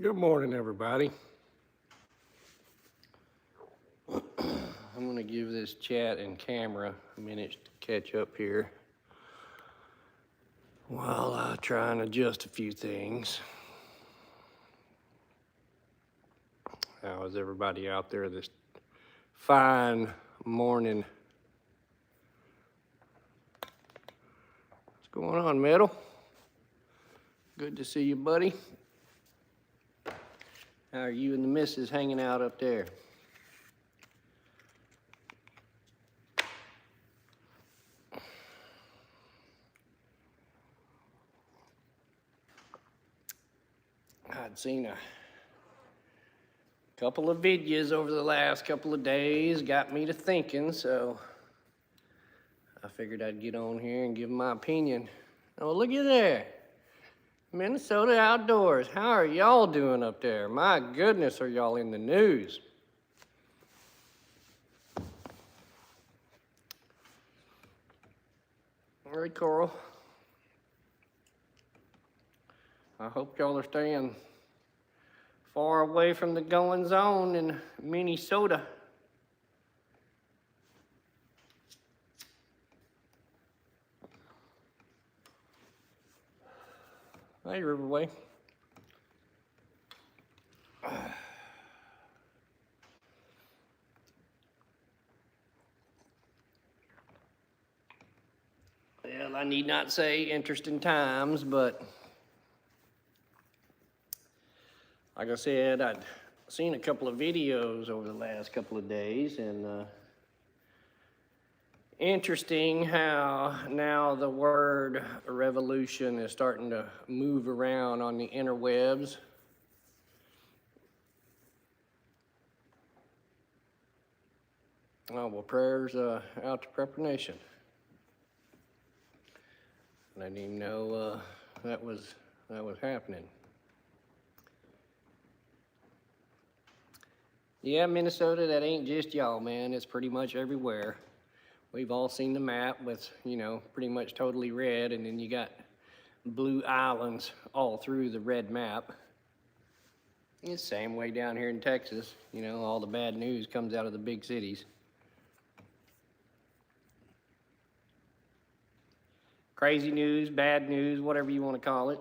Good morning, everybody. I'm going to give this chat and camera a minute to catch up here while I try and adjust a few things. How is everybody out there this fine morning? What's going on, Metal? Good to see you, buddy. How are you and the missus hanging out up there? I'd seen a couple of videos over the last couple of days, got me to thinking, so I figured I'd get on here and give my opinion. Oh, look at there. Minnesota Outdoors. How are y'all doing up there? My goodness, are y'all in the news? All right, Coral. I hope y'all are staying far away from the goings on in Minnesota. Hey, Riverway. Well, I need not say interesting times, but like I said, I'd seen a couple of videos over the last couple of days, and interesting how now the word revolution is starting to move around on the interwebs. Oh, well, prayers out to Prepper Nation. I didn't even know that was happening. Yeah, Minnesota, that ain't just y'all, man. It's pretty much everywhere. We've all seen the map with, pretty much totally red, and then you got blue islands all through the red map. It's the same way down here in Texas. All the bad news comes out of the big cities. Crazy news, bad news, whatever you want to call it.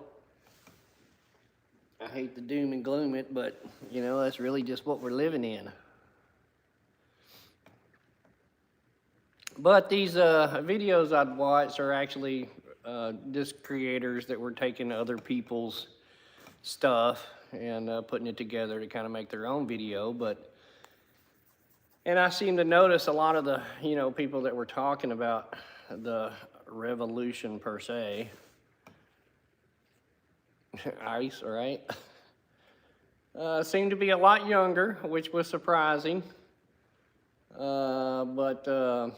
I hate to doom and gloom it, but, that's really just what we're living in. But these videos I'd watched are actually disc creators that were taking other people's stuff and putting it together to kind of make their own video. And I seem to notice a lot of the, people that were talking about the revolution per se, ICE, right? Seemed to be a lot younger, which was surprising. But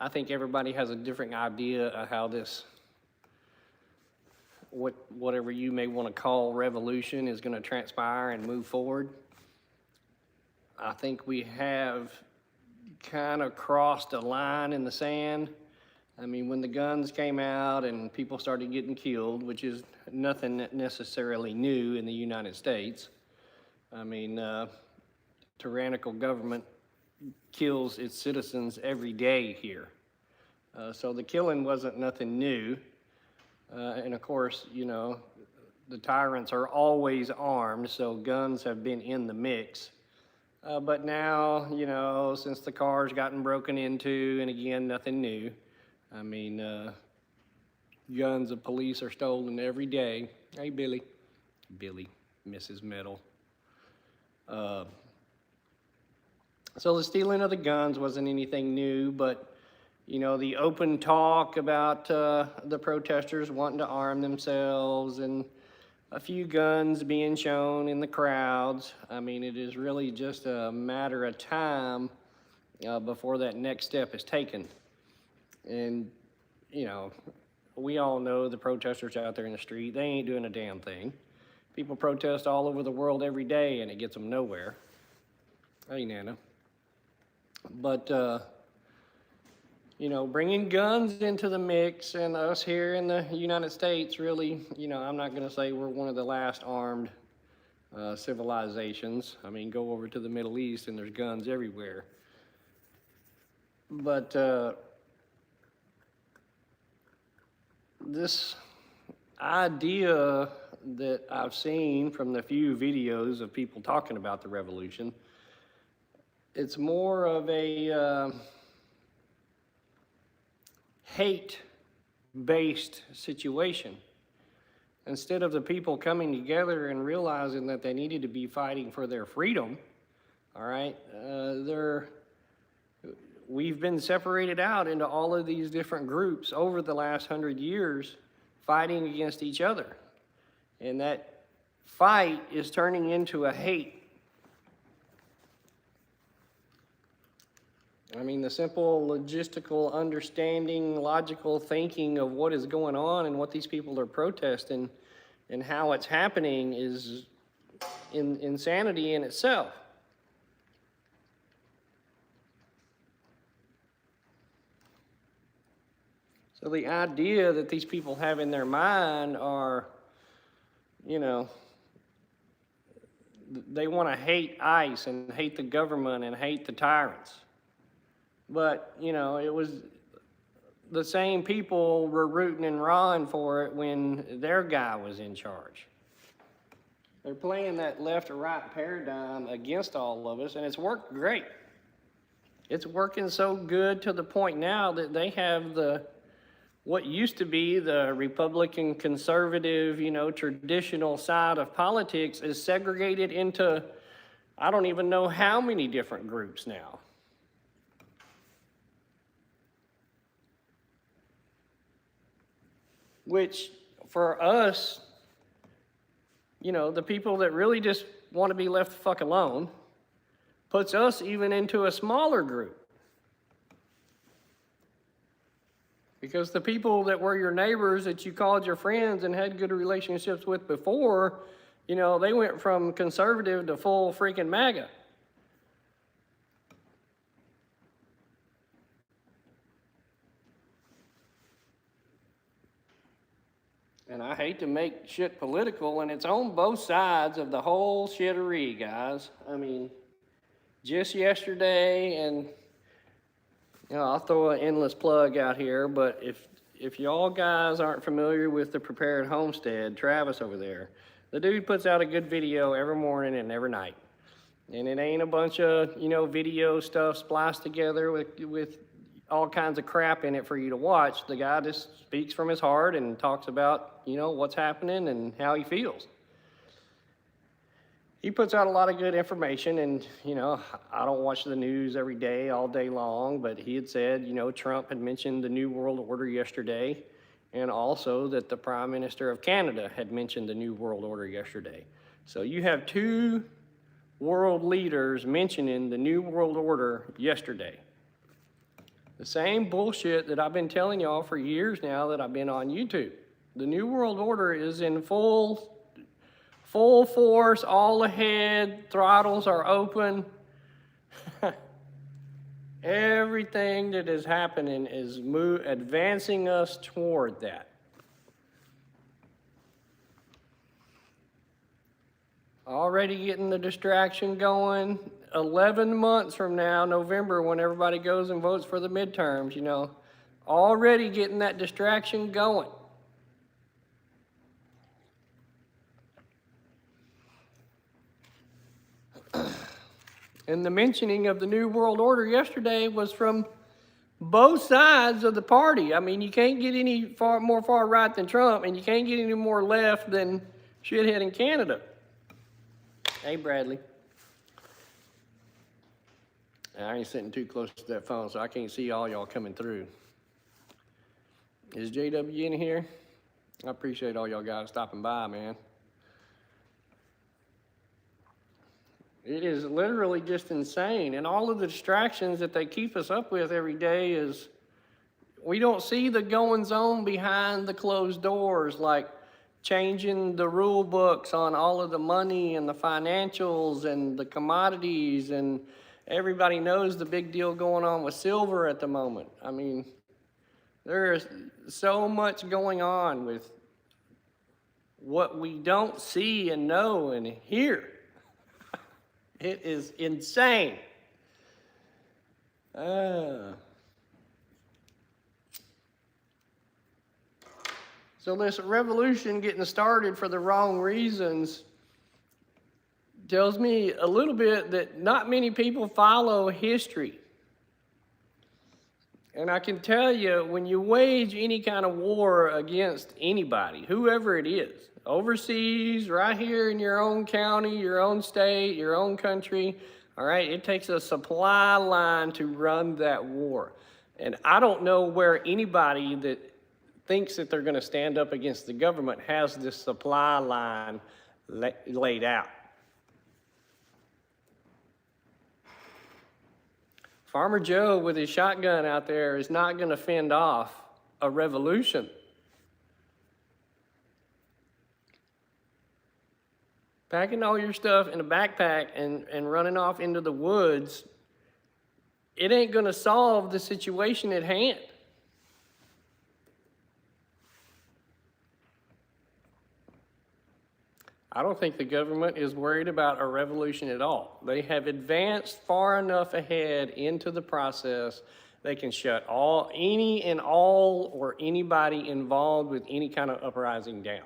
I think everybody has a different idea of how this, whatever you may want to call revolution, is going to transpire and move forward. I think we have kind of crossed a line in the sand. I mean, when the guns came out and people started getting killed, which is nothing necessarily new in the United States. I mean, tyrannical government kills its citizens every day here. So the killing wasn't nothing new. And of course, the tyrants are always armed, so guns have been in the mix. But now, since the car's gotten broken into, and again, nothing new. I mean, guns of police are stolen every day. Hey, Billy. Billy, Mrs. Metal. So the stealing of the guns wasn't anything new, but, the open talk about the protesters wanting to arm themselves and a few guns being shown in the crowds. I mean, it is really just a matter of time before that next step is taken. And, we all know the protesters out there in the street, they ain't doing a damn thing. People protest all over the world every day and it gets them nowhere. Hey, Nana. But bringing guns into the mix, and us here in the United States really, I'm not going to say we're one of the last armed civilizations. I mean, go over to the Middle East and there's guns everywhere. But this idea that I've seen from the few videos of people talking about the revolution, it's more of a hate-based situation. Instead of the people coming together and realizing that they needed to be fighting for their freedom, all right, we've been separated out into all of these different groups over the last 100 years fighting against each other. And that fight is turning into a hate. I mean, the simple logistical understanding, logical thinking of what is going on and what these people are protesting and how it's happening is insanity in itself. So the idea that these people have in their mind are, they want to hate ICE and hate the government and hate the tyrants. But, it was the same people were rooting and rawing for it when their guy was in charge. They're playing that left or right paradigm against all of us, and it's worked great. It's working so good to the point now that they have what used to be the Republican conservative, traditional side of politics is segregated into, I don't even know how many different groups now. Which for us, the people that really just want to be left the fuck alone, puts us even into a smaller group. Because the people that were your neighbors that you called your friends and had good relationships with before, they went from conservative to full freaking MAGA. And I hate to make shit political, and it's on both sides of the whole shittery, guys. I mean, just yesterday, and I'll throw an endless plug out here, but if y'all guys aren't familiar with the Prepared Homestead, Travis over there, the dude puts out a good video every morning and every night. And it ain't a bunch of, video stuff spliced together with all kinds of crap in it for you to watch. The guy just speaks from his heart and talks about, what's happening and how he feels. He puts out a lot of good information, and, I don't watch the news every day, all day long, but he had said, Trump had mentioned the New World Order yesterday, and also that the Prime Minister of Canada had mentioned the New World Order yesterday. So you have two world leaders mentioning the New World Order yesterday. The same bullshit that I've been telling y'all for years now that I've been on YouTube. The New World Order is in full force, all ahead, throttles are open. Everything that is happening is advancing us toward that. Already getting the distraction going. 11 months from now, November, when everybody goes and votes for the midterms, already getting that distraction going. And the mentioning of the New World Order yesterday was from both sides of the party. I mean, you can't get any more far right than Trump, and you can't get any more left than shithead in Canada. Hey, Bradley. I ain't sitting too close to that phone, so I can't see all y'all coming through. Is JW in here? I appreciate all y'all guys stopping by, man. It is literally just insane. And all of the distractions that they keep us up with every day is, we don't see the goings on behind the closed doors, like changing the rule books on all of the money and the financials and the commodities and Everybody knows the big deal going on with silver at the moment. I mean, there's so much going on with what we don't see and know and hear. It is insane. So this revolution getting started for the wrong reasons tells me a little bit that not many people follow history. And I can tell you, when you wage any kind of war against anybody, whoever it is, overseas, right here in your own county, your own state, your own country, all right, it takes a supply line to run that war. And I don't know where anybody that thinks that they're going to stand up against the government has this supply line laid out. Farmer Joe with his shotgun out there is not going to fend off a revolution. Packing all your stuff in a backpack and running off into the woods, it ain't going to solve the situation at hand. I don't think the government is worried about a revolution at all. They have advanced far enough ahead into the process. They can shut any and all or anybody involved with any kind of uprising down.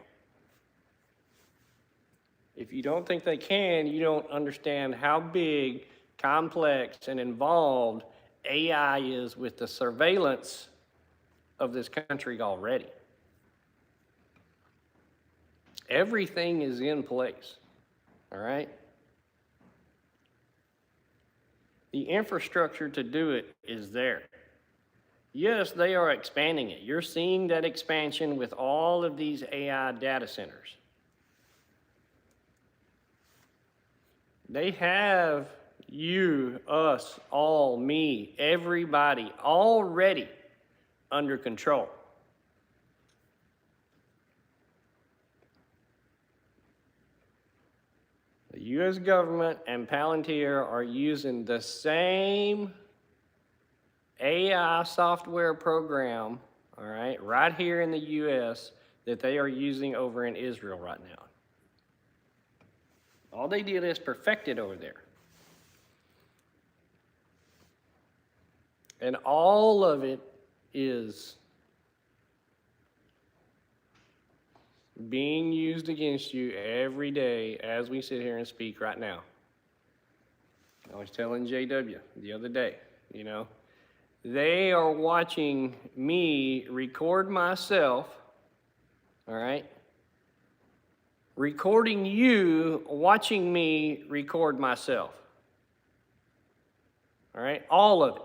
If you don't think they can, you don't understand how big, complex, and involved AI is with the surveillance of this country already. Everything is in place, all right? The infrastructure to do it is there. Yes, they are expanding it. You're seeing that expansion with all of these AI data centers. They have you, us, all, me, everybody already under control. The U.S. government and Palantir are using the same AI software program, all right here in the U.S. that they are using over in Israel right now. All they did is perfect it over there. And all of it is being used against you every day as we sit here and speak right now. I was telling JW the other day, they are watching me record myself, all right? Recording you, watching me record myself. All right? All of it.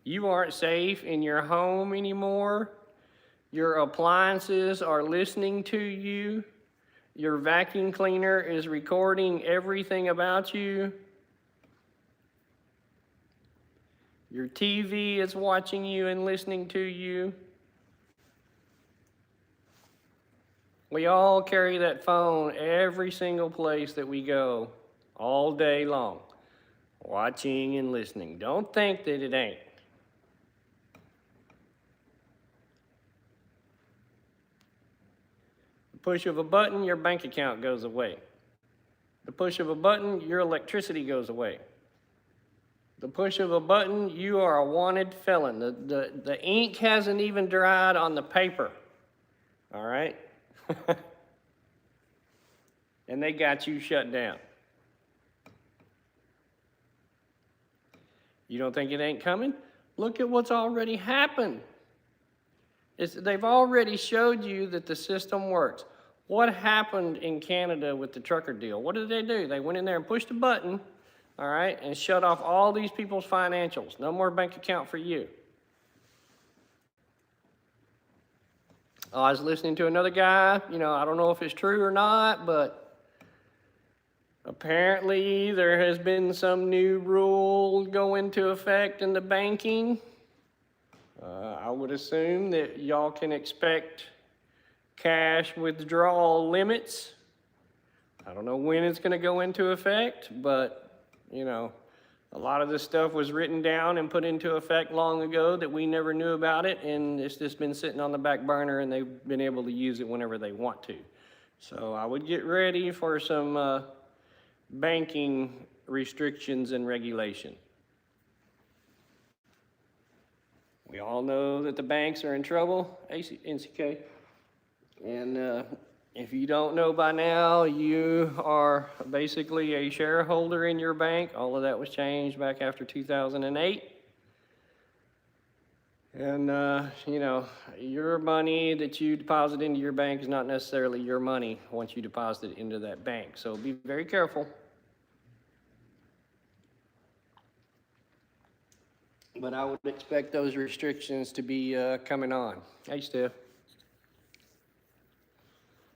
You aren't safe in your home anymore. Your appliances are listening to you. Your vacuum cleaner is recording everything about you. Your TV is watching you and listening to you. We all carry that phone every single place that we go, all day long, watching and listening. Don't think that it ain't. The push of a button, your bank account goes away. The push of a button, your electricity goes away. The push of a button, you are a wanted felon. The ink hasn't even dried on the paper, all right? And they got you shut down. You don't think it ain't coming? Look at what's already happened. They've already showed you that the system works. What happened in Canada with the trucker deal? What did they do? They went in there and pushed a button, all right, and shut off all these people's financials. No more bank account for you. I was listening to another guy, I don't know if it's true or not, but apparently there has been some new rule go into effect in the banking. I would assume that y'all can expect cash withdrawal limits I don't know when it's gonna go into effect, but, you know, a lot of this stuff was written down and put into effect long ago that we never knew about it, and it's just been sitting on the back burner and they've been able to use it whenever they want to. So I would get ready for some banking restrictions and regulation. We all know that the banks are in trouble, NCK. And if you don't know by now, you are basically a shareholder in your bank. All of that was changed back after 2008. And, you know, your money that you deposit into your bank is not necessarily your money once you deposit it into that bank. So be very careful. But I would expect those restrictions to be coming on. Hey, Steph.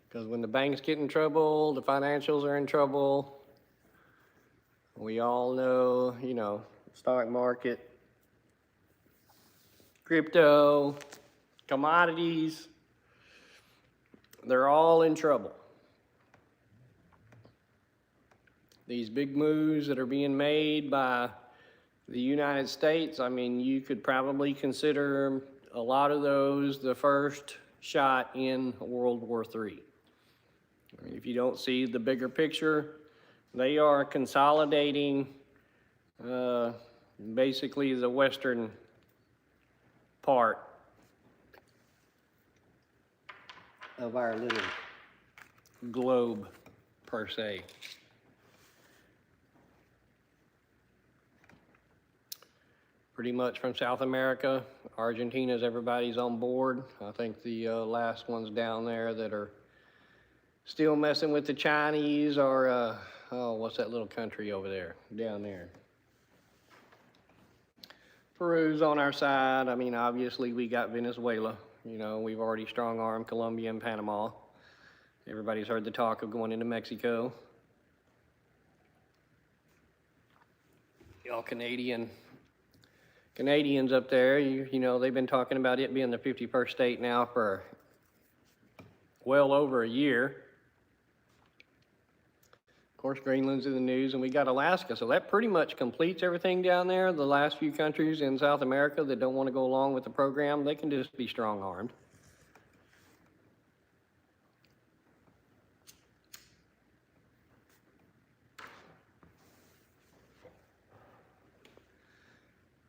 Because when the banks get in trouble, the financials are in trouble. We all know, you know, stock market, crypto, commodities, they're all in trouble. These big moves that are being made by the United States, I mean, you could probably consider a lot of those the first shot in World War III. If you don't see the bigger picture, they are consolidating basically the western part of our little globe, per se. Pretty much from South America, Argentina's everybody's on board. I think the last ones down there that are still messing with the Chinese are, oh, what's that little country over there, down there? Peru's on our side. I mean, obviously we got Venezuela. You know, we've already strong-armed Colombia and Panama. Everybody's heard the talk of going into Mexico. Y'all Canadians up there, you know, they've been talking about it being the 51st state now for well over a year. Of course, Greenland's in the news, and we got Alaska, so that pretty much completes everything down there. The last few countries in South America that don't want to go along with the program, they can just be strong-armed.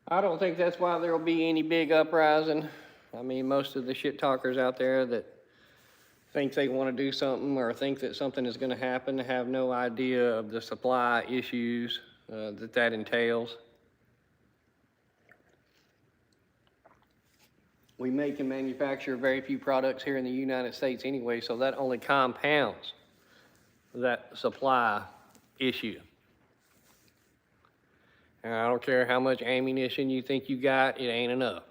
I don't think that's why there'll be any big uprising. I mean, most of the shit talkers out there that think they want to do something or think that something is going to happen have no idea of the supply issues that entails. We make and manufacture very few products here in the United States anyway, so that only compounds that supply issue. And I don't care how much ammunition you think you got, it ain't enough.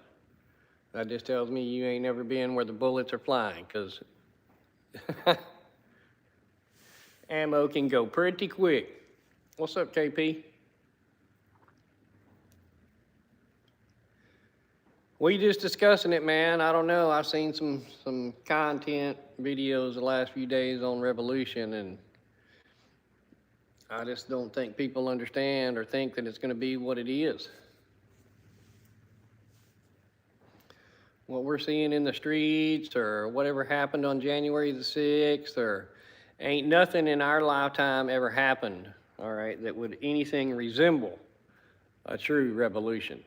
That just tells me you ain't never been where the bullets are flying, because ammo can go pretty quick. What's up, KP? We just discussing it, man. I don't know. I've seen some content videos the last few days on Revolution, and I just don't think people understand or think that it's going to be what it is. What we're seeing in the streets or whatever happened on January the 6th, or ain't nothing in our lifetime ever happened, all right, that would anything resemble a true revolution.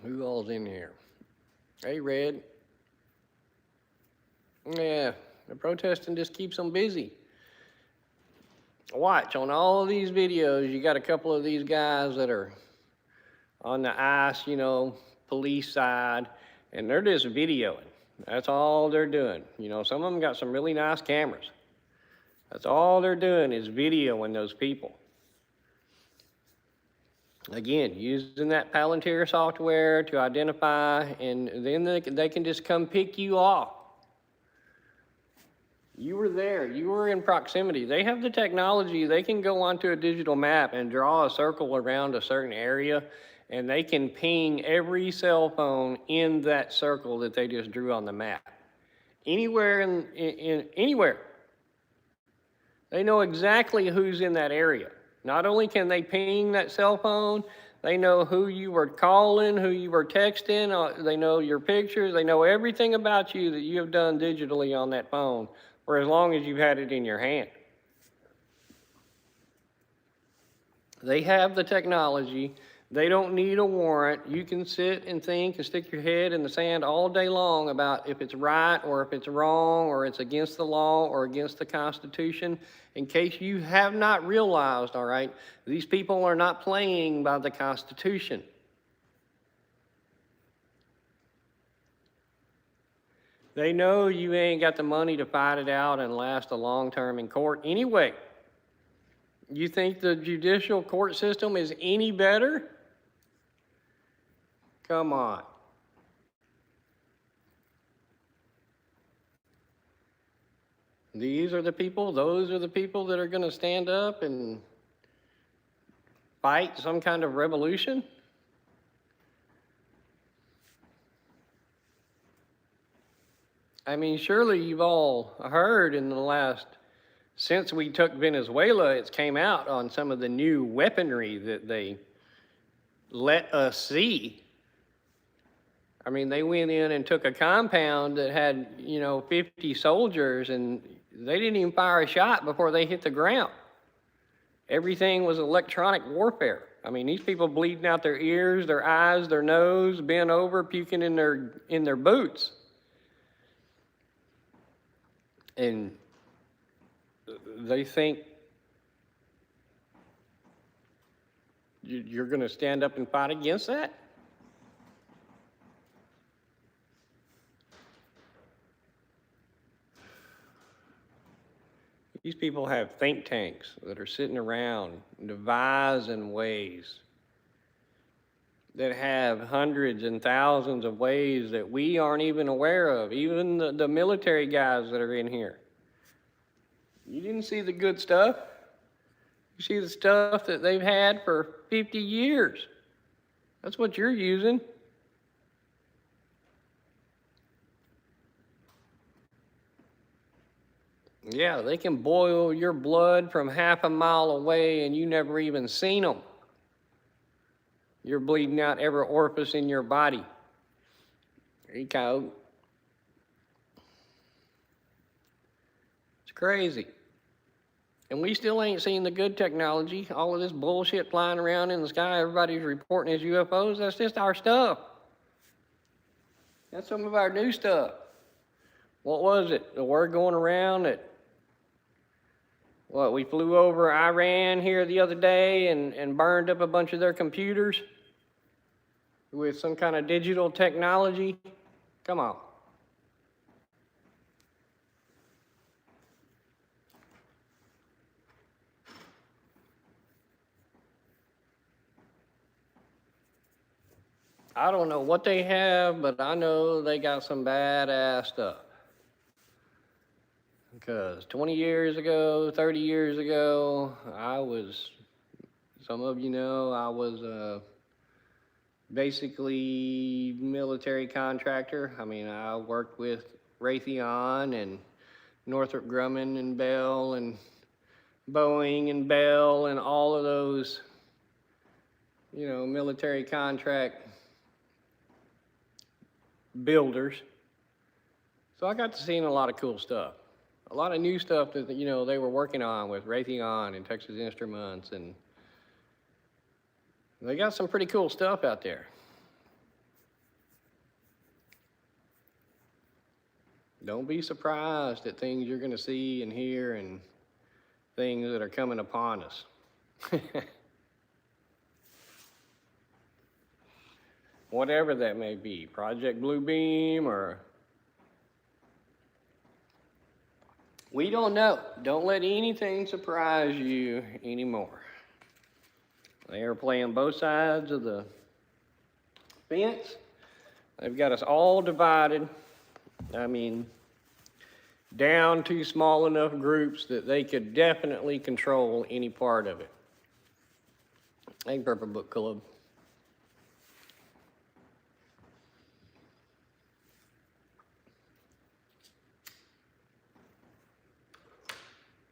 Who all's in here? Hey, Red. Yeah, the protesting just keeps them busy. Watch, on all of these videos, you got a couple of these guys that are on the ICE, you know, police side, and they're just videoing. That's all they're doing. You know, some of them got some really nice cameras. That's all they're doing is videoing those people. Again, using that Palantir software to identify, and then they can just come pick you off. You were there, you were in proximity. They have the technology, they can go onto a digital map and draw a circle around a certain area, and they can ping every cell phone in that circle that they just drew on the map. Anywhere anywhere. They know exactly who's in that area. Not only can they ping that cell phone, they know who you were calling, who you were texting, they know your pictures, they know everything about you that you have done digitally on that phone for as long as you've had it in your hand. They have the technology. They don't need a warrant. You can sit and think and stick your head in the sand all day long about if it's right or if it's wrong or it's against the law or against the Constitution. In case you have not realized, all right, these people are not playing by the Constitution. They know you ain't got the money to fight it out and last a long term in court anyway. You think the judicial court system is any better? Come on. These are the people, those are the people that are going to stand up and fight some kind of revolution? I mean, surely you've all heard in the last, since we took Venezuela, it's came out on some of the new weaponry that they let us see. I mean, they went in and took a compound that had, 50 soldiers, and they didn't even fire a shot before they hit the ground. Everything was electronic warfare. I mean, these people bleeding out their ears, their eyes, their nose, bent over, puking in their boots. And they think you're going to stand up and fight against that? These people have think tanks that are sitting around devising ways that have hundreds and thousands of ways that we aren't even aware of, even the military guys that are in here. You didn't see the good stuff. You see the stuff that they've had for 50 years. That's what you're using. Yeah, they can boil your blood from half a mile away and you never even seen them. You're bleeding out every orifice in your body. There you go. It's crazy. And we still ain't seen the good technology. All of this bullshit flying around in the sky, everybody's reporting as UFOs. That's just our stuff. That's some of our new stuff. What was it? The word going around that, we flew over Iran here the other day and burned up a bunch of their computers with some kind of digital technology? Come on. I don't know what they have, but I know they got some badass stuff. Because 20 years ago, 30 years ago, some of you know, I was basically military contractor. I mean, I worked with Raytheon and Northrop Grumman and Bell and Boeing and Bell and all of those, military contract builders. So I got to see a lot of cool stuff. A lot of new stuff that, they were working on with Raytheon and Texas Instruments, and they got some pretty cool stuff out there. Don't be surprised at things you're going to see and hear and things that are coming upon us. Whatever that may be, Project Bluebeam or... We don't know. Don't let anything surprise you anymore. They are playing both sides of the fence. They've got us all divided. I mean, down to small enough groups that they could definitely control any part of it. Hey, Purple Book Club.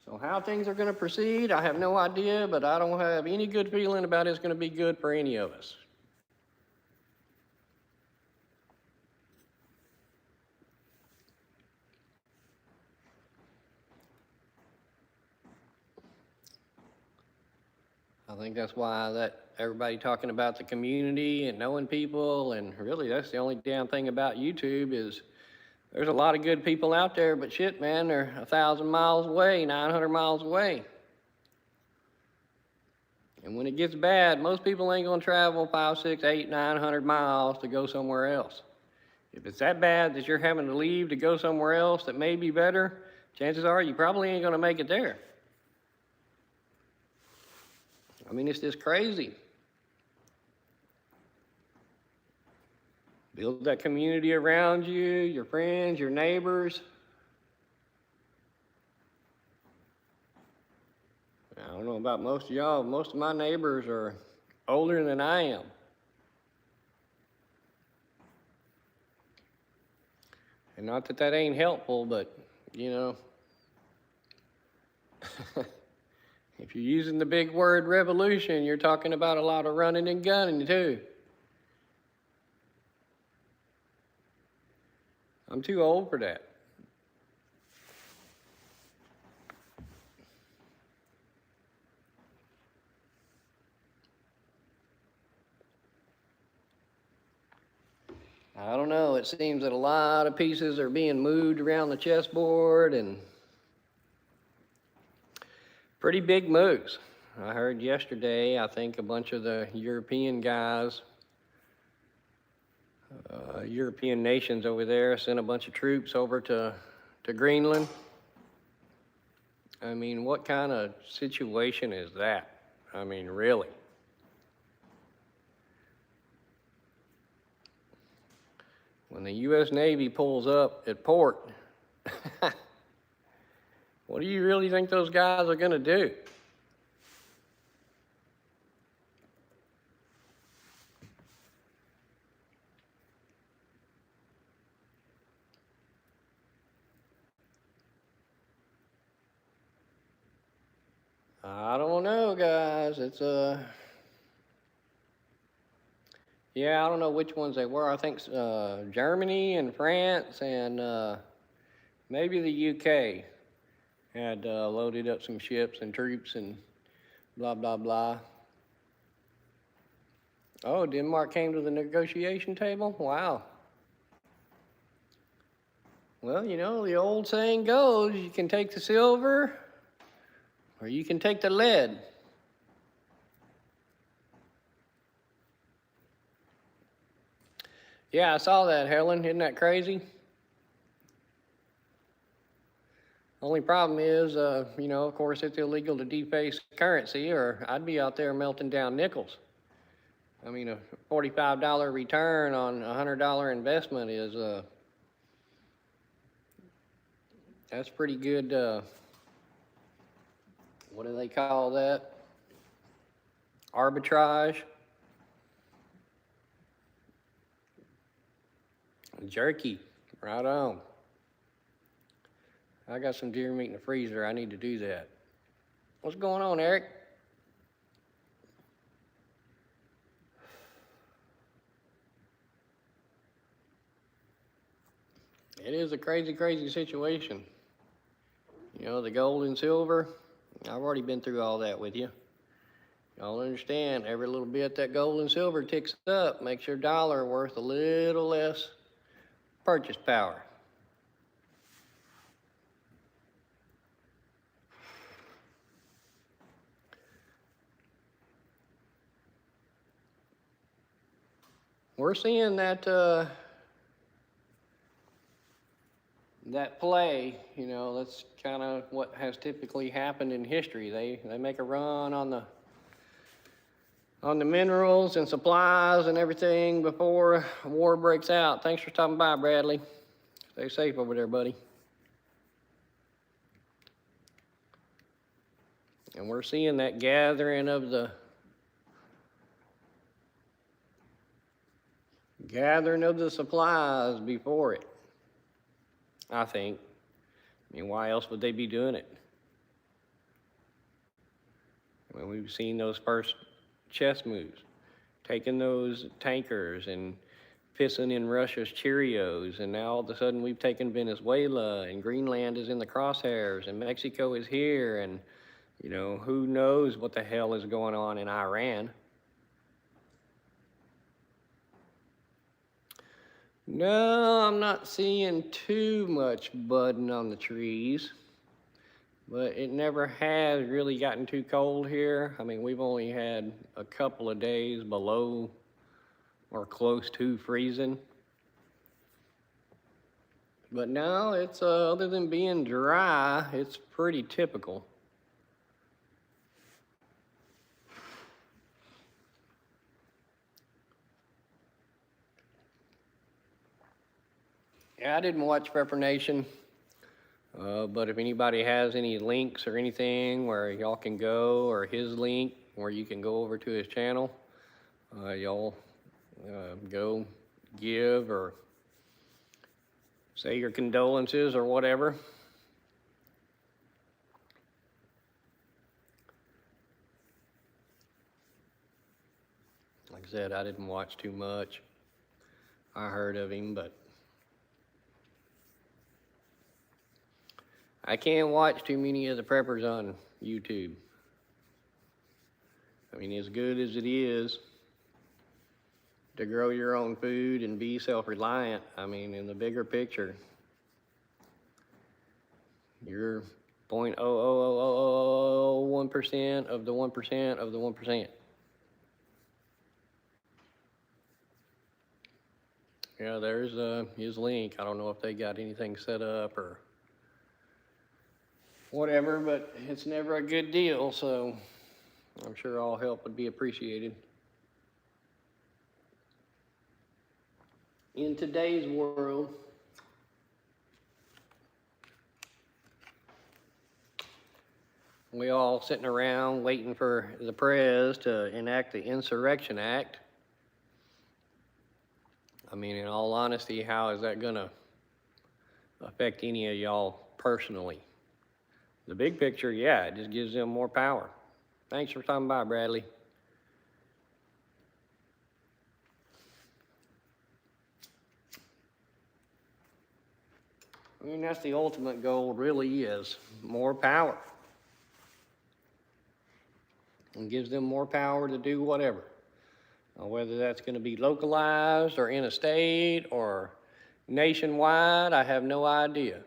So how things are going to proceed, I have no idea, but I don't have any good feeling about it's going to be good for any of us. I think that's why that everybody talking about the community and knowing people, and really that's the only damn thing about YouTube is there's a lot of good people out there, but shit, man, they're 1,000 miles away, 900 miles away. And when it gets bad, most people ain't gonna travel 5, 6, 8, 900 miles to go somewhere else. If it's that bad that you're having to leave to go somewhere else that may be better, chances are you probably ain't gonna make it there. I mean, it's just crazy. Build that community around you, your friends, your neighbors. I don't know about most of y'all, most of my neighbors are older than I am. And not that that ain't helpful, but, you know, if you're using the big word revolution, you're talking about a lot of running and gunning too. I'm too old for that. I don't know, it seems that a lot of pieces are being moved around the chessboard and pretty big moves. I heard yesterday, I think a bunch of the European guys, European nations over there sent a bunch of troops over to Greenland. I mean, what kind of situation is that? I mean, really? When the U.S. Navy pulls up at port, what do you really think those guys are going to do? I don't know, guys. It's yeah, I don't know which ones they were. I think Germany and France and maybe the UK had loaded up some ships and troops and blah, blah, blah. Oh, Denmark came to the negotiation table? Wow. Well, you know, the old saying goes, you can take the silver or you can take the lead. Yeah, I saw that, Helen. Isn't that crazy? Only problem is, you know, of course, it's illegal to deface currency, or I'd be out there melting down nickels. I mean, a $45 return on a $100 investment is, that's pretty good, what do they call that? Arbitrage. Jerky, right on. I got some deer meat in the freezer. I need to do that. What's going on, Eric? It is a crazy, crazy situation. You know, the gold and silver, I've already been through all that with you. Y'all understand, every little bit that gold and silver ticks up makes your dollar worth a little less purchase power. We're seeing that that play, you know, that's kind of what has typically happened in history. They make a run on the minerals and supplies and everything before war breaks out. Thanks for stopping by, Bradley. Stay safe over there, buddy. And we're seeing that gathering of the supplies before it, I think. I mean, why else would they be doing it? I mean, we've seen those first chess moves, taking those tankers and pissing in Russia's Cheerios, and now all of a sudden we've taken Venezuela, and Greenland is in the crosshairs, and Mexico is here, and, you know, who knows what the hell is going on in Iran. No, I'm not seeing too much budding on the trees, but it never has really gotten too cold here. I mean, we've only had a couple of days below or close to freezing. But now it's, other than being dry, it's pretty typical. Yeah, I didn't watch Prepper Nation, but if anybody has any links or anything where y'all can go, or his link where you can go over to his channel, y'all go give or say your condolences or whatever. Like I said, I didn't watch too much. I heard of him, but I can't watch too many of the preppers on YouTube. I mean, as good as it is to grow your own food and be self-reliant, I mean, in the bigger picture, you're 0.00001% of the 1% of the 1%. Yeah, there's his link. I don't know if they got anything set up or whatever, but it's never a good deal, so I'm sure all help would be appreciated. In today's world, we all sitting around waiting for the prez to enact the Insurrection Act. I mean, in all honesty, how is that gonna affect any of y'all personally? The big picture, yeah, it just gives them more power. Thanks for stopping by, Bradley. I mean, that's the ultimate goal, really is more power. And gives them more power to do whatever. Whether that's going to be localized or in a state or nationwide, I have no idea.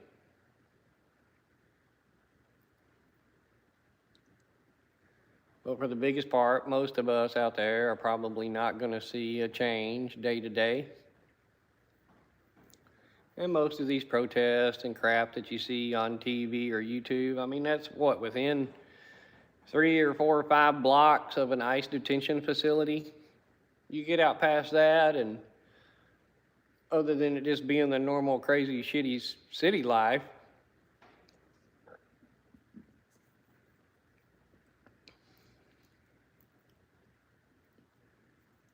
But for the biggest part, most of us out there are probably not going to see a change day to day. And most of these protests and crap that you see on TV or YouTube, I mean, that's what, within 3 or 4 or 5 blocks of an ICE detention facility? You get out past that, and other than it just being the normal crazy shitty city life,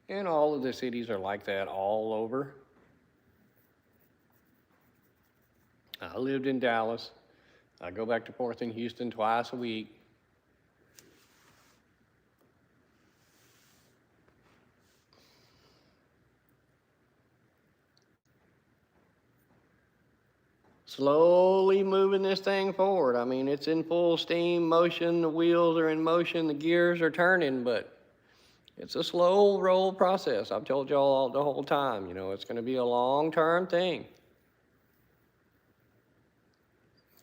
and all of the cities are like that all over. I lived in Dallas. I go back and forth in Houston twice a week. Slowly moving this thing forward. I mean, it's in full steam motion, the wheels are in motion, the gears are turning, but it's a slow roll process. I've told y'all the whole time, you know, it's gonna be a long-term thing.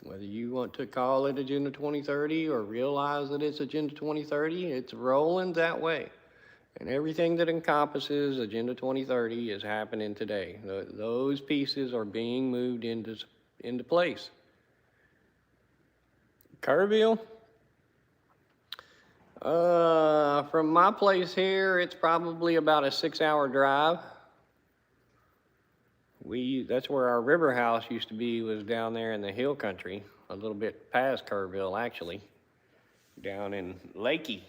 Whether you want to call it Agenda 2030 or realize that it's Agenda 2030, it's rolling that way. And everything that encompasses Agenda 2030 is happening today. Those pieces are being moved into place. Kerrville? From my place here, it's probably about a 6-hour drive. That's where our river house used to be, was down there in the hill country, a little bit past Kerrville, actually. down in Lakey,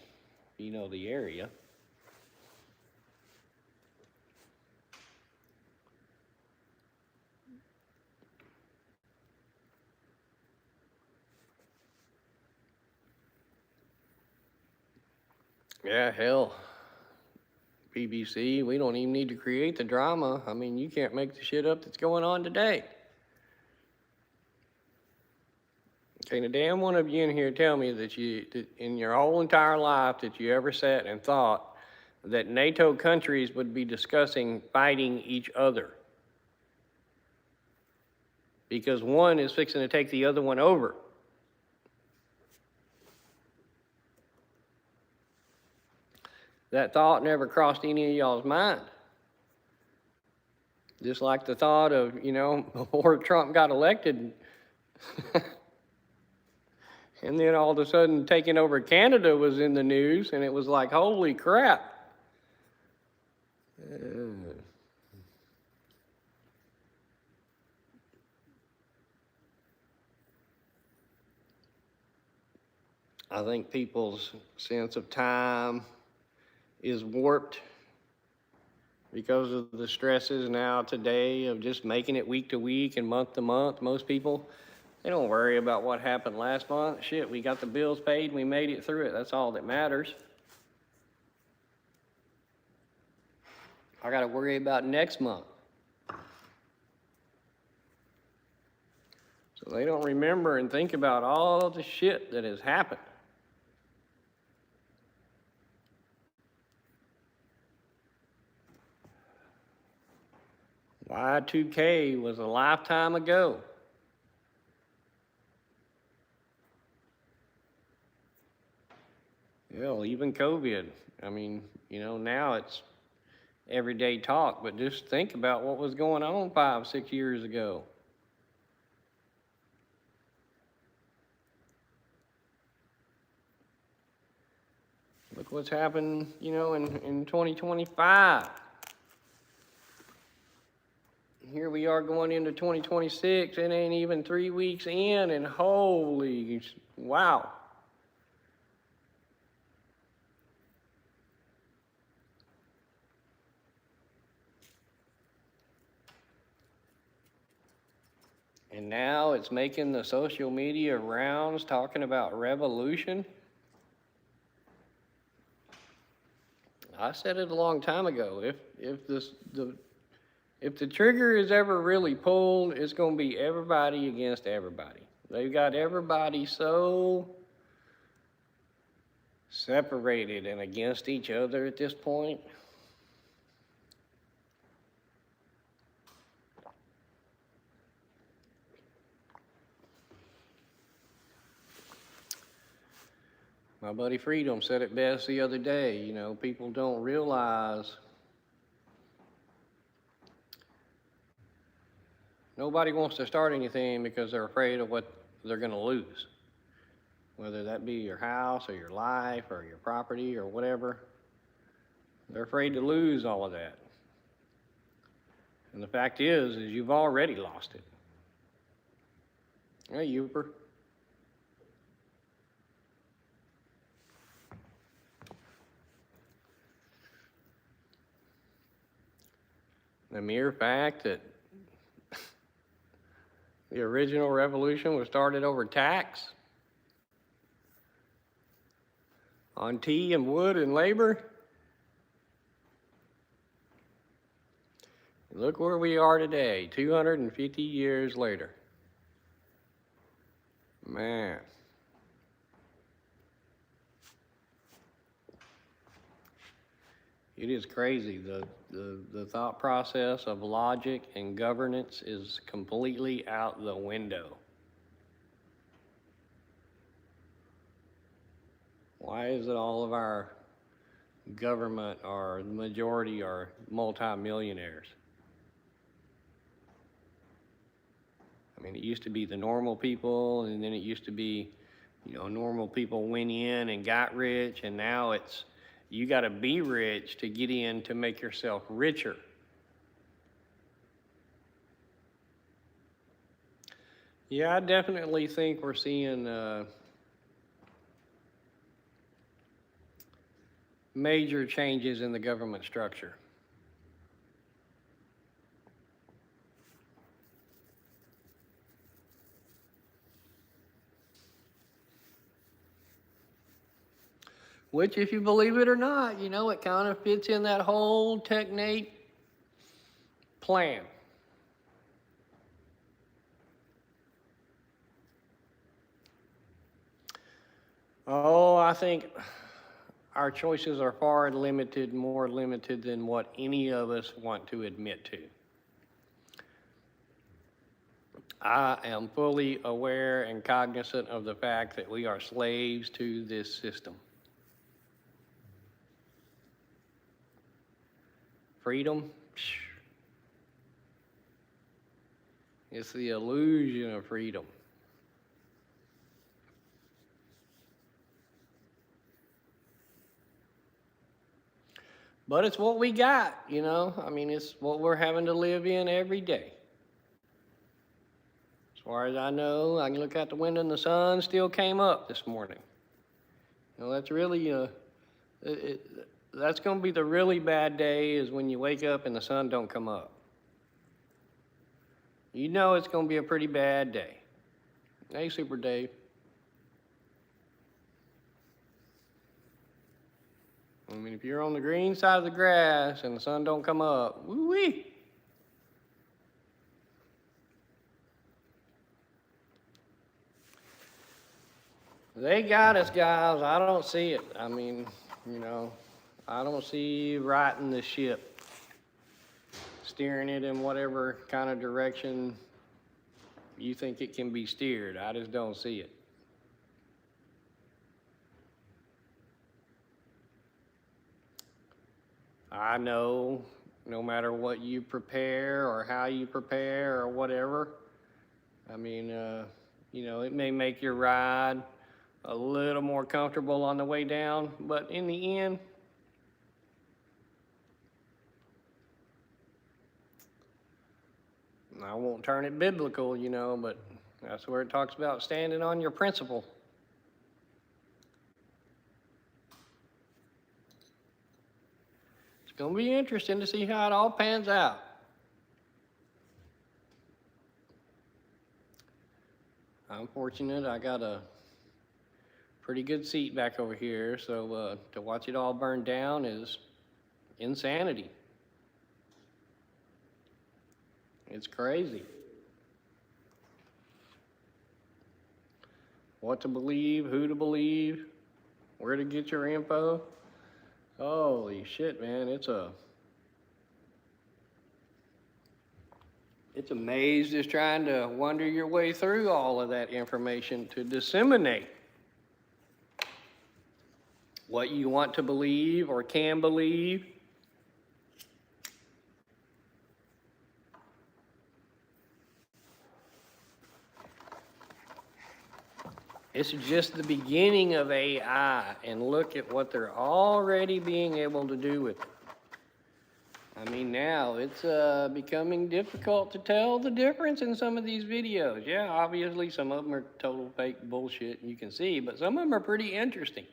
you know the area. Yeah, hell, BBC, we don't even need to create the drama. I mean, you can't make the shit up that's going on today. Can a damn one of you in here tell me that in your whole entire life, that you ever sat and thought that NATO countries would be discussing fighting each other? Because one is fixing to take the other one over. That thought never crossed any of y'all's mind. Just like the thought of, before Trump got elected, and then all of a sudden taking over Canada was in the news, and it was like, holy crap. I think people's sense of time is warped because of the stresses now today of just making it week to week and month to month. Most people, they don't worry about what happened last month. Shit, we got the bills paid and we made it through it. That's all that matters. I got to worry about next month. So they don't remember and think about all the shit that has happened. Y2K was a lifetime ago. Hell, even COVID. I mean, now it's everyday talk, but just think about what was going on 5-6 years ago. Look what's happened, in 2025. Here we are going into 2026. It ain't even 3 weeks in, and holy wow. And now it's making the social media rounds talking about revolution. I said it a long time ago. If the trigger is ever really pulled, it's going to be everybody against everybody. They've got everybody so separated and against each other at this point. My buddy Freedom said it best the other day. People don't realize nobody wants to start anything because they're afraid of what they're going to lose. Whether that be your house or your life or your property or whatever. They're afraid to lose all of that. And the fact is you've already lost it. Hey, Youper. The mere fact that the original revolution was started over tax on tea and wood and labor. Look where we are today, 250 years later. Man. It is crazy. The thought process of logic and governance is completely out the window. Why is it all of our government, or the majority, are multimillionaires? I mean, it used to be the normal people, and then it used to be, normal people went in and got rich, and now it's, you got to be rich to get in to make yourself richer. Yeah, I definitely think we're seeing major changes in the government structure. Which, if you believe it or not, you know, it kind of fits in that whole Technate plan. Oh, I think our choices are far limited, more limited than what any of us want to admit to. I am fully aware and cognizant of the fact that we are slaves to this system. Freedom? It's the illusion of freedom. But it's what we got, you know? I mean, it's what we're having to live in every day. As far as I know, I can look out the window and the sun still came up this morning. You know, that's really, that's going to be the really bad day is when you wake up and the sun don't come up. You know it's going to be a pretty bad day. Hey, Super Dave. I mean, if you're on the green side of the grass and the sun don't come up, woo-wee. They got us, guys. I don't see it. I mean, you know, I don't see righting the ship, steering it in whatever kind of direction you think it can be steered. I just don't see it. I know no matter what you prepare or how you prepare or whatever, I mean, you know, it may make your ride a little more comfortable on the way down, but in the end, I won't turn it biblical, you know, but that's where it talks about standing on your principle. It's going to be interesting to see how it all pans out. I'm fortunate I got a pretty good seat back over here, so to watch it all burn down is insanity. It's crazy. What to believe, who to believe, where to get your info. Holy shit, man, it's a maze just trying to wander your way through all of that information to disseminate what you want to believe or can believe. It's just the beginning of AI, and look at what they're already being able to do with it. I mean, now it's becoming difficult to tell the difference in some of these videos. Yeah, obviously some of them are total fake bullshit, you can see, but some of them are pretty interesting.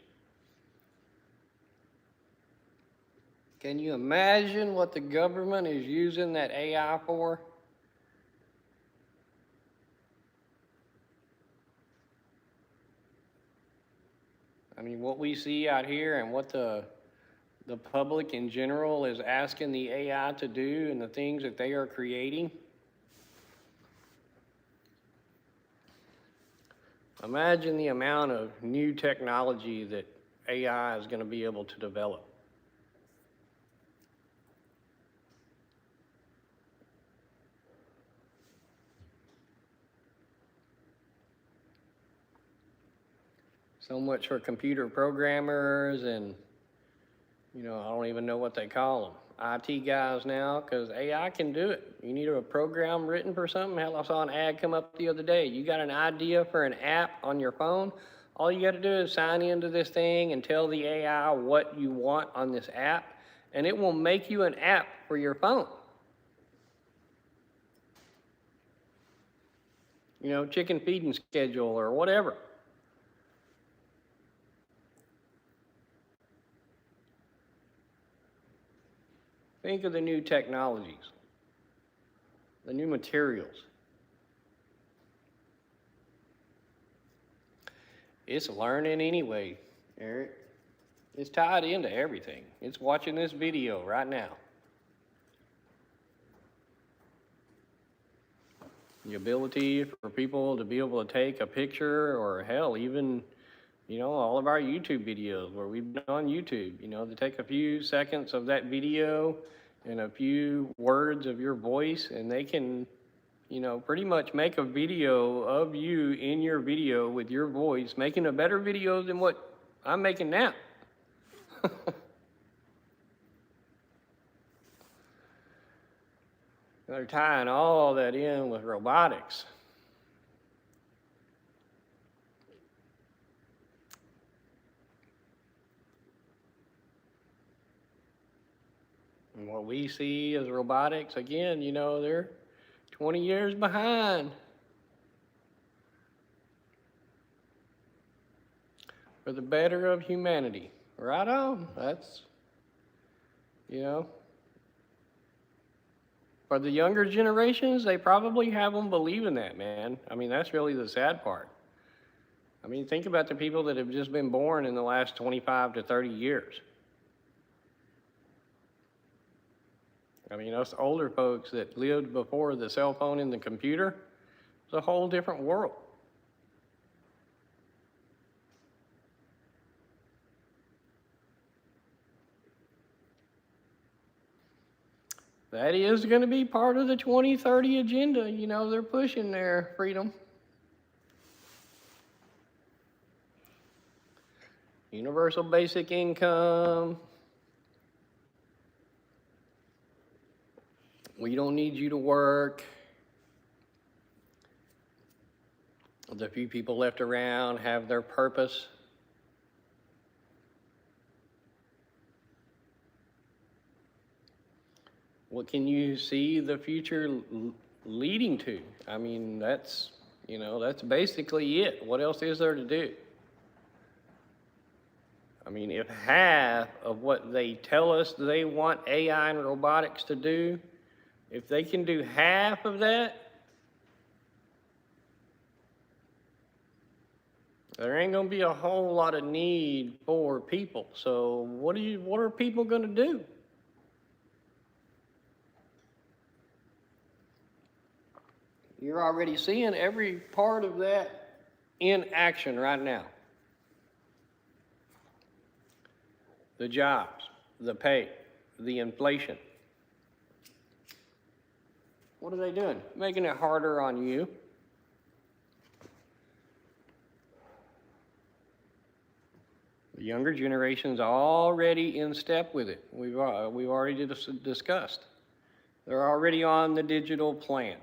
Can you imagine what the government is using that AI for? I mean, what we see out here and what the public in general is asking the AI to do and the things that they are creating. Imagine the amount of new technology that AI is going to be able to develop. So much for computer programmers and, you know, I don't even know what they call them. IT guys now, because AI can do it. You need a program written for something. Hell, I saw an ad come up the other day. You got an idea for an app on your phone, all you got to do is sign into this thing and tell the AI what you want on this app, and it will make you an app for your phone. You know, chicken feeding schedule or whatever. Think of the new technologies, the new materials. It's learning anyway, Eric. It's tied into everything. It's watching this video right now. The ability for people to be able to take a picture, or hell, even, all of our YouTube videos where we've been on YouTube, to take a few seconds of that video and a few words of your voice, and they can, pretty much make a video of you in your video with your voice, making a better video than what I'm making now. They're tying all that in with robotics. And what we see as robotics, again, they're 20 years behind. For the better of humanity. Right on. That's, for the younger generations, they probably have them believing that, man. I mean, that's really the sad part. I mean, think about the people that have just been born in the last 25 to 30 years. I mean, us older folks that lived before the cell phone and the computer, it's a whole different world. That is going to be part of the 2030 agenda. They're pushing their freedom. Universal basic income. We don't need you to work. The few people left around have their purpose. What can you see the future leading to? I mean, that's basically it. What else is there to do? I mean, if half of what they tell us they want AI and robotics to do, if they can do half of that, there ain't gonna be a whole lot of need for people. So what are people gonna do? You're already seeing every part of that in action right now. The jobs, the pay, the inflation. What are they doing? Making it harder on you. The younger generation's already in step with it. We've already discussed. They're already on the digital plan.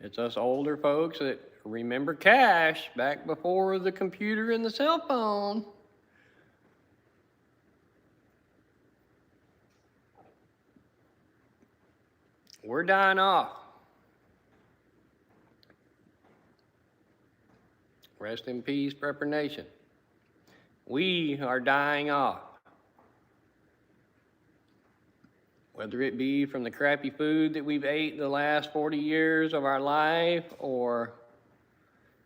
It's us older folks that remember cash back before the computer and the cell phone. We're dying off. Rest in peace, Prepper Nation. We are dying off. Whether it be from the crappy food that we've ate the last 40 years of our life, or,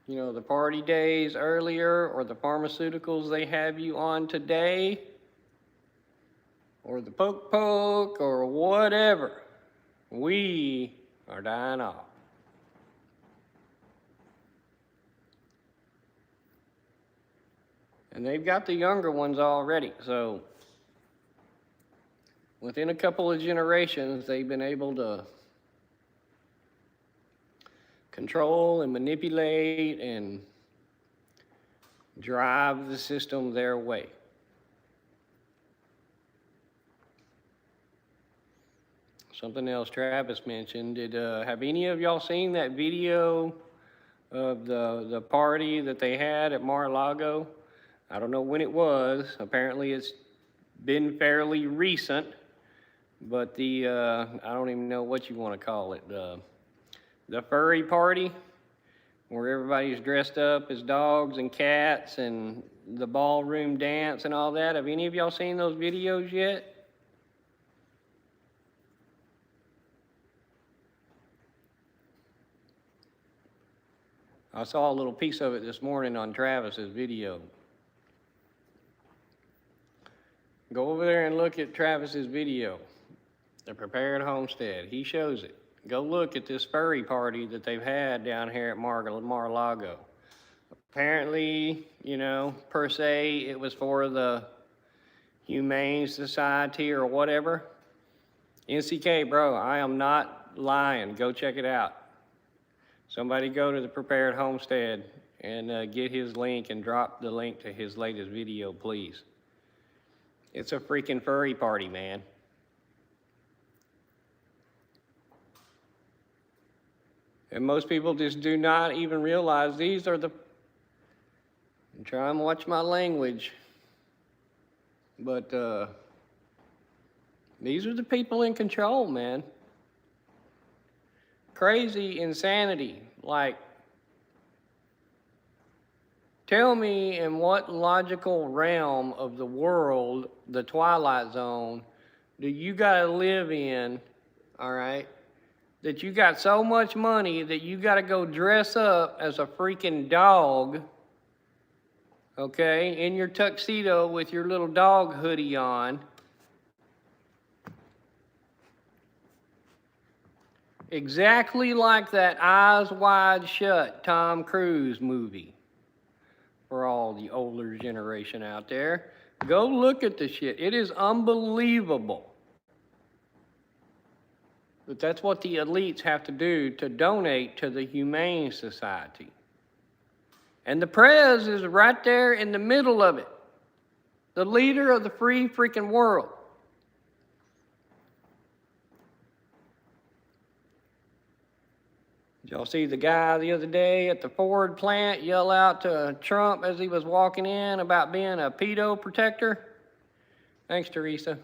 the party days earlier, or the pharmaceuticals they have you on today, or the poke, or whatever, we are dying off. And they've got the younger ones already, so within a couple of generations, they've been able to control and manipulate and drive the system their way. Something else Travis mentioned, have any of y'all seen that video of the party that they had at Mar-a-Lago? I don't know when it was. Apparently it's been fairly recent. But I don't even know what you want to call it, the furry party, where everybody's dressed up as dogs and cats and the ballroom dance and all that. Have any of y'all seen those videos yet? I saw a little piece of it this morning on Travis's video. Go over there and look at Travis's video, The Prepared Homestead. He shows it. Go look at this furry party that they've had down here at Mar-a-Lago. Apparently, you know, per se, it was for the Humane Society or whatever. NCK, bro, I am not lying. Go check it out. Somebody go to the Prepared Homestead and get his link and drop the link to his latest video, please. It's a freaking furry party, man. And most people just do not even realize these are the, I'm trying to watch my language, but these are the people in control, man. Crazy insanity. Like, tell me in what logical realm of the world, the Twilight Zone, do you gotta live in, all right, that you got so much money that you gotta go dress up as a freaking dog, okay, in your tuxedo with your little dog hoodie on, exactly like that Eyes Wide Shut Tom Cruise movie. For all the older generation out there, go look at the shit. It is unbelievable. But that's what the elites have to do to donate to the Humane Society. And the Prez is right there in the middle of it. The leader of the free freaking world. Did y'all see the guy the other day at the Ford plant yell out to Trump as he was walking in about being a pedo protector? Thanks, Teresa.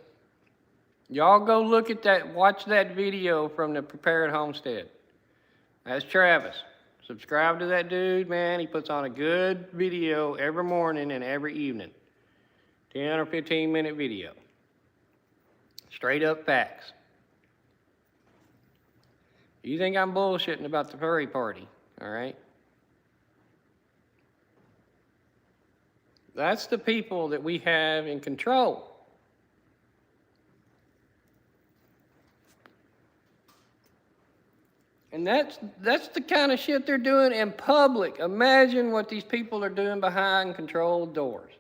Y'all go look at that, watch that video from the Prepared Homestead. That's Travis. Subscribe to that dude, man. He puts on a good video every morning and every evening. 10 or 15 minute video. Straight up facts. You think I'm bullshitting about the furry party, all right? That's the people that we have in control. And that's the kind of shit they're doing in public. Imagine what these people are doing behind controlled doors.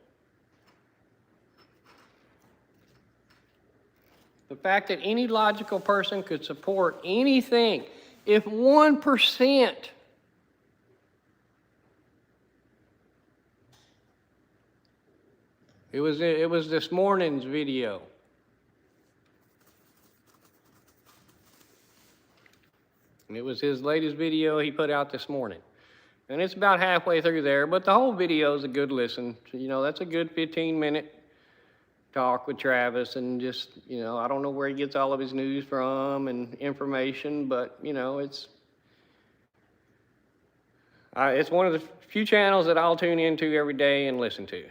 The fact that any logical person could support anything, if 1%, it was this morning's video. And it was his latest video he put out this morning. And it's about halfway through there, but the whole video is a good listen. You know, that's a good 15-minute talk with Travis, and just, you know, I don't know where he gets all of his news from and information, but, you know, it's one of the few channels that I'll tune into every day and listen to.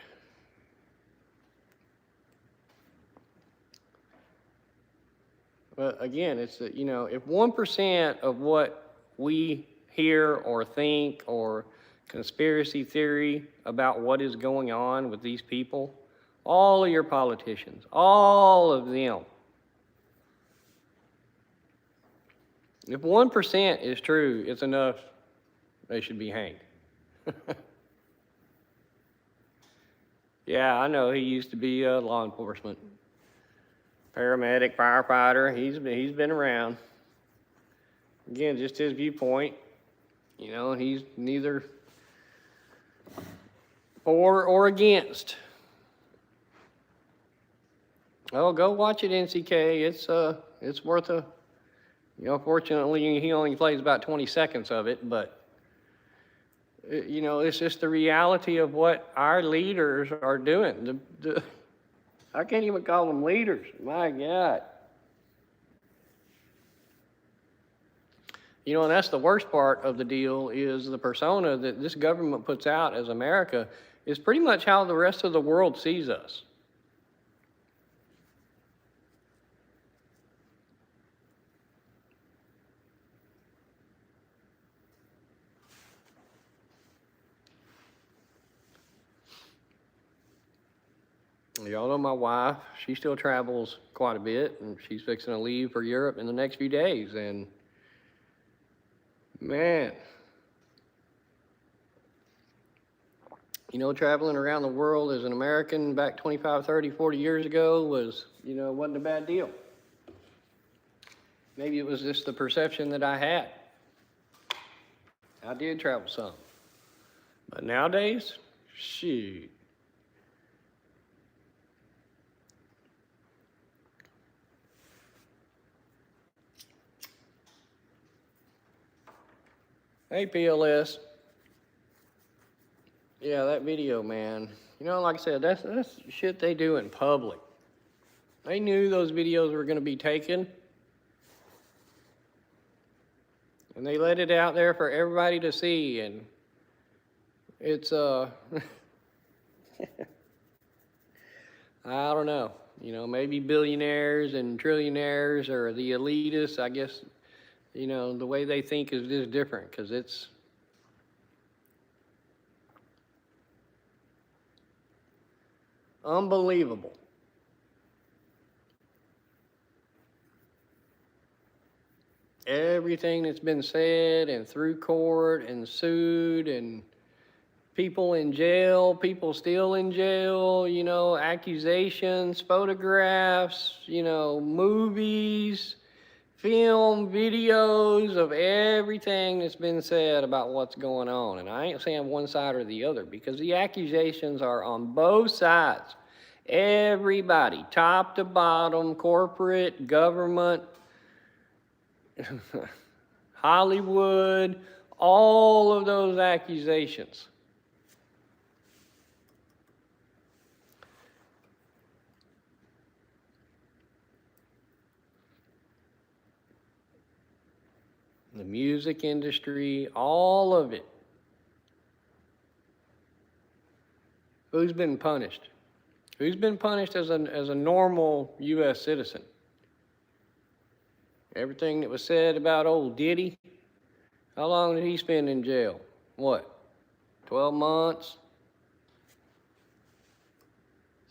But again, it's, you know, if 1% of what we hear or think or conspiracy theory about what is going on with these people, all of your politicians, all of them, if 1% is true, it's enough, they should be hanged. Yeah, I know he used to be law enforcement. Paramedic, firefighter, he's been around. Again, just his viewpoint, you know, he's neither for or against. Oh, go watch it, NCK. It's worth a, you know, fortunately he only plays about 20 seconds of it, but, you know, it's just the reality of what our leaders are doing. I can't even call them leaders, my God. You know, and that's the worst part of the deal is the persona that this government puts out as America is pretty much how the rest of the world sees us. Y'all know my wife, she still travels quite a bit, and she's fixing to leave for Europe in the next few days. And man, you know, traveling around the world as an American back 25, 30, 40 years ago was, you know, wasn't a bad deal. Maybe it was just the perception that I had. I did travel some. But nowadays, shoot. Hey, PLS. Yeah, that video, man. You know, like I said, that's shit they do in public. They knew those videos were going to be taken. And they let it out there for everybody to see. And it's, I don't know. You know, maybe billionaires and trillionaires or the elitists, I guess, you know, the way they think is just different because it's unbelievable. Everything that's been said and through court and sued and people in jail, people still in jail, you know, accusations, photographs, you know, movies, film, videos of everything that's been said about what's going on. And I ain't saying one side or the other because the accusations are on both sides. Everybody, top to bottom, corporate, government, Hollywood, all of those accusations. The music industry, all of it. Who's been punished? Who's been punished as a normal U.S. citizen? Everything that was said about old Diddy, how long did he spend in jail? What, 12 months?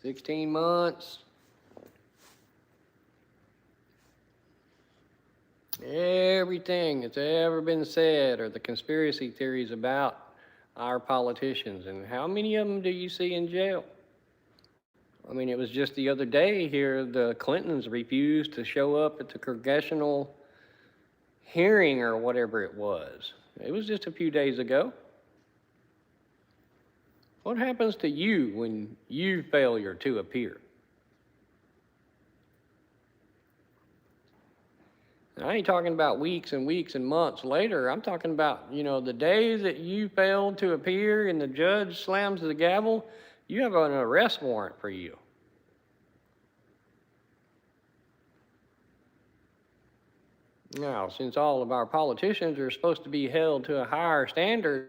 16 months? Everything that's ever been said or the conspiracy theories about our politicians, and how many of them do you see in jail? I mean, it was just the other day here, the Clintons refused to show up at the congressional hearing or whatever it was. It was just a few days ago. What happens to you when you failure to appear? I ain't talking about weeks and weeks and months later. I'm talking about, you know, the day that you failed to appear and the judge slams the gavel, you have an arrest warrant for you. Now, since all of our politicians are supposed to be held to a higher standard